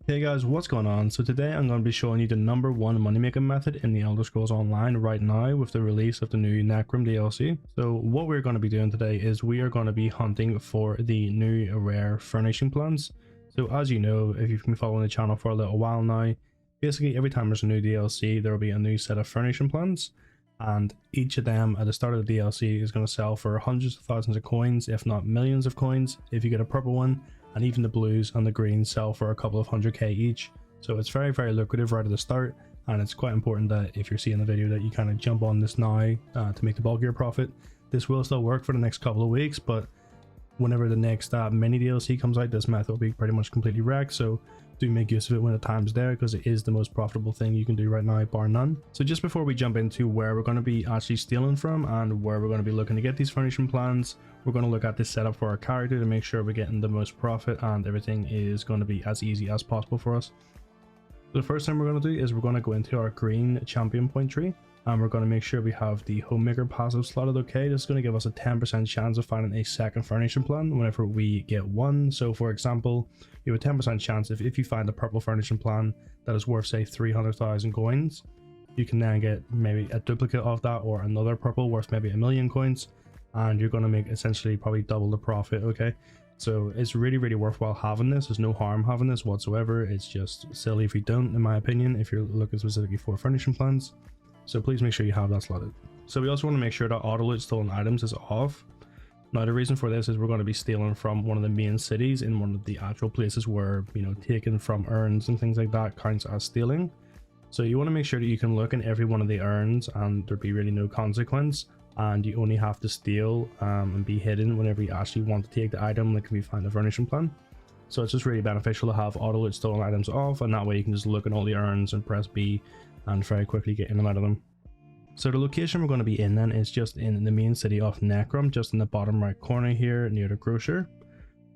Hey guys, what's going on? So today I'm going to be showing you the #1 money making method in the Elder Scrolls Online right now with the release of the new Necrom DLC. So what we're going to be doing today is we are going to be hunting for the new rare furnishing plans. So as you know, if you've been following the channel for a little while now, basically every time there's a new DLC there will be a new set of furnishing plans, and each of them at the start of the DLC is going to sell for hundreds of thousands of coins, if not millions of coins if you get a purple one. And even the blues and the greens sell for a couple of 100k each, so it's very lucrative right at the start, and it's quite important that if you're seeing the video that you kind of jump on this now to make the bulk of your profit. This will still work for the next couple of weeks, but whenever the next mini DLC comes out, this method will be pretty much completely wrecked, so do make use of it when the time's there, because it is the most profitable thing you can do right now, bar none. So just before we jump into where we're going to be actually stealing from and where we're going to be looking to get these furnishing plans, we're going to look at this setup for our character to make sure we're getting the most profit and everything is going to be as easy as possible for us. So the first thing we're going to do is we're going to go into our green champion point tree, and we're going to make sure we have the homemaker passive slotted okay. This is going to give us a 10% chance of finding a second furnishing plan whenever we get one. So for example, you have a 10% chance if you find a purple furnishing plan that is worth say 300,000 coins, you can then get maybe a duplicate of that or another purple worth maybe 1,000,000 coins, and you're going to make essentially probably double the profit. Okay, so it's really worthwhile having this. There's no harm having this whatsoever. It's just silly if you don't, in my opinion, if you're looking specifically for furnishing plans. So please make sure you have that slotted. So we also want to make sure that auto loot stolen items is off. Now the reason for this is we're going to be stealing from one of the main cities in one of the actual places where, you know, taken from urns and things like that counts as stealing. So you want to make sure that you can look in every one of the urns and there be really no consequence, and you only have to steal and be hidden whenever you actually want to take the item, like if you find a furnishing plan. So it's just really beneficial to have auto loot stolen items off, and that way you can just look in all the urns and press B and very quickly get in and out of them. So the location we're going to be in then is just in the main city of Necrom, just in the bottom right corner here near the grocer.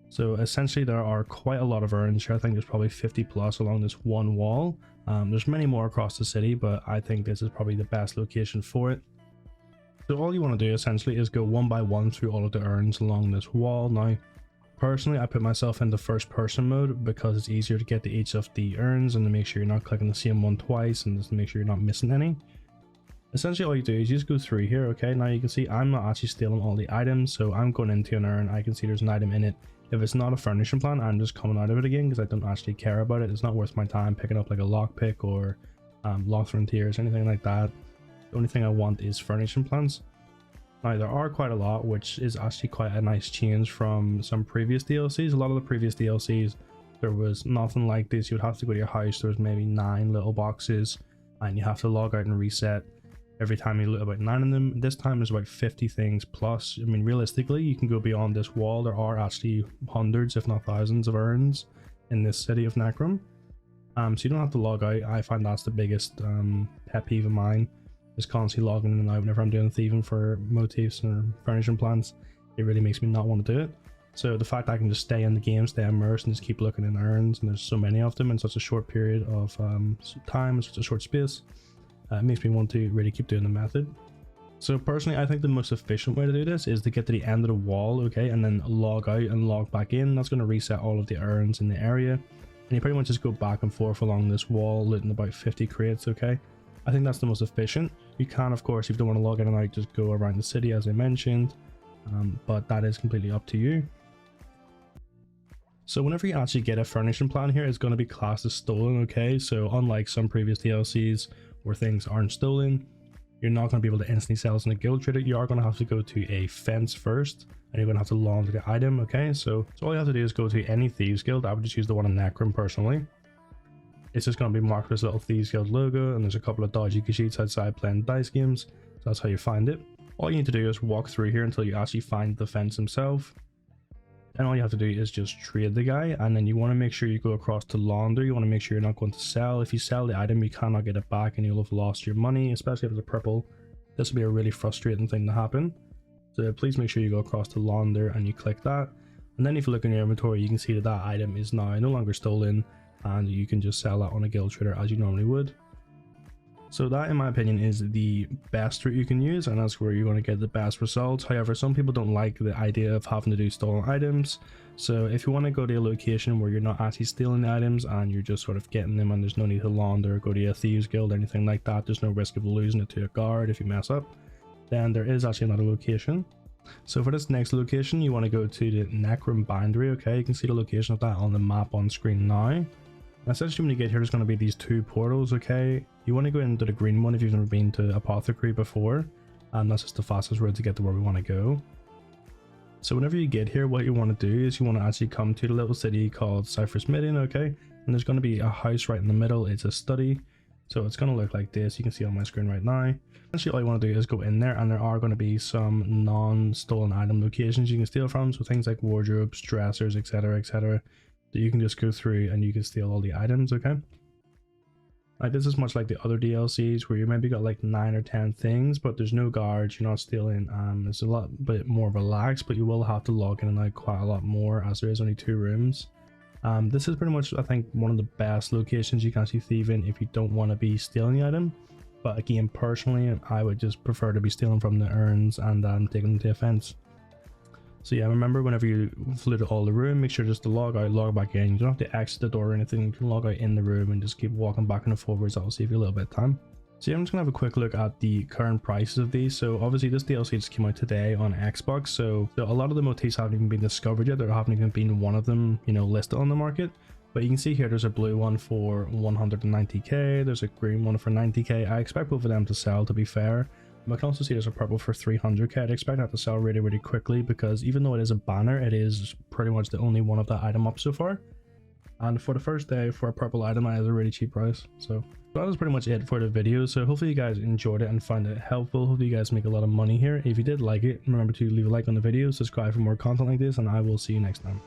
So essentially there are quite a lot of urns here. I think there's probably 50 plus along this one wall. There's many more across the city, but I think this is probably the best location for it. So all you want to do essentially is go one by one through all of the urns along this wall. Now personally I put myself into first person mode because it's easier to get to each of the urns and to make sure you're not clicking the same one twice, and just to make sure you're not missing any. Essentially all you do is you just go through here. Okay, now you can see I'm not actually stealing all the items, so I'm going into an urn, I can see there's an item in it. If it's not a furnishing plan, I'm just coming out of it again because I don't actually care about it. It's not worth my time picking up like a lockpick or lost frontiers or anything like that. The only thing I want is furnishing plans. Now there are quite a lot, which is actually quite a nice change from some previous DLCs. A lot of the previous DLCs there was nothing like this. You would have to go to your house, there was maybe 9 little boxes and you have to log out and reset every time you loot about 9 of them. This time there's about 50 things plus. I mean, realistically you can go beyond this wall. There are actually hundreds if not thousands of urns in this city of Necrom, so you don't have to log out. I find that's the biggest pet peeve of mine, is constantly logging in and out whenever I'm doing thieving for motifs or furnishing plans. It really makes me not want to do it. So the fact that I can just stay in the game, stay immersed, and just keep looking in urns, and there's so many of them in such a short period of time, in such a short space, it makes me want to really keep doing the method. So personally I think the most efficient way to do this is to get to the end of the wall, okay, and then log out and log back in. That's going to reset all of the urns in the area, and you pretty much just go back and forth along this wall looting about 50 crates. Okay, I think that's the most efficient. You can, of course, if you don't want to log in and out, just go around the city as I mentioned, but that is completely up to you. So whenever you actually get a furnishing plan here, it's going to be classed as stolen. Okay, so unlike some previous DLCs where things aren't stolen, you're not going to be able to instantly sell this in a guild trader. You are going to have to go to a fence first, and you're going to have to launder the item. Okay, so all you have to do is go to any thieves guild. I would just use the one in Necrom personally. It's just going to be marked with this little Thieves Guild logo, and there's a couple of dodgy sheets outside playing dice games, so that's how you find it. All you need to do is walk through here until you actually find the fence himself, and all you have to do is just trade the guy, and then you want to make sure you go across to launder. You want to make sure you're not going to sell. If you sell the item you cannot get it back and you'll have lost your money, especially if it's a purple. This will be a really frustrating thing to happen, so please make sure you go across to launder and you click that, and then if you look in your inventory you can see that that item is now no longer stolen, and you can just sell that on a guild trader as you normally would. So that, in my opinion, is the best route you can use, and that's where you're going to get the best results. However, some people don't like the idea of having to do stolen items. So if you want to go to a location where you're not actually stealing the items and you're just sort of getting them, and there's no need to launder or go to a thieves guild or anything like that, there's no risk of losing it to a guard if you mess up, then there is actually another location. So for this next location, you want to go to the Necrom boundary. Okay, you can see the location of that on the map on screen now. Essentially, when you get here, there's going to be these two portals. Okay, you want to go into the green one if you've never been to Apothecary before, and that's just the fastest road to get to where we want to go. So whenever you get here, what you want to do is you want to actually come to the little city called Cipher's Midden. Okay, and there's going to be a house right in the middle. It's a study, so it's going to look like this. You can see on my screen right now. Essentially, all you want to do is go in there, and there are going to be some non-stolen item locations you can steal from, so things like wardrobes, dressers, etc, etc, that you can just go through and you can steal all the items. Okay, like this is much like the other DLCs where you maybe got like 9 or 10 things, but there's no guards, you're not stealing. It's a lot bit more relaxed, but you will have to log in and out quite a lot more, as there is only 2 rooms. This is pretty much, I think, one of the best locations you can actually thieve in if you don't want to be stealing the item. But again, personally, I would just prefer to be stealing from the urns and taking them to offense. So yeah, remember, whenever you flew to all the room, make sure just to log out, log back in. You don't have to exit the door or anything. You can log out in the room and just keep walking back and forwards. That will save you a little bit of time. So yeah, I'm just gonna have a quick look at the current prices of these. So obviously this DLC just came out today on Xbox, so a lot of the motifs haven't even been discovered yet. There haven't even been one of them, you know, listed on the market. But you can see here there's a blue one for 190k, there's a green one for 90k. I expect both of them to sell, to be fair. I can also see there's a purple for 300k. I'd expect that to sell really quickly, because even though it is a banner, it is pretty much the only one of that item up so far. And for the first day, for a purple item, that is a really cheap price. So that is pretty much it for the video. So hopefully you guys enjoyed it and found it helpful. Hopefully you guys make a lot of money here. If you did like it, remember to leave a like on the video, subscribe for more content like this, and I will see you next time.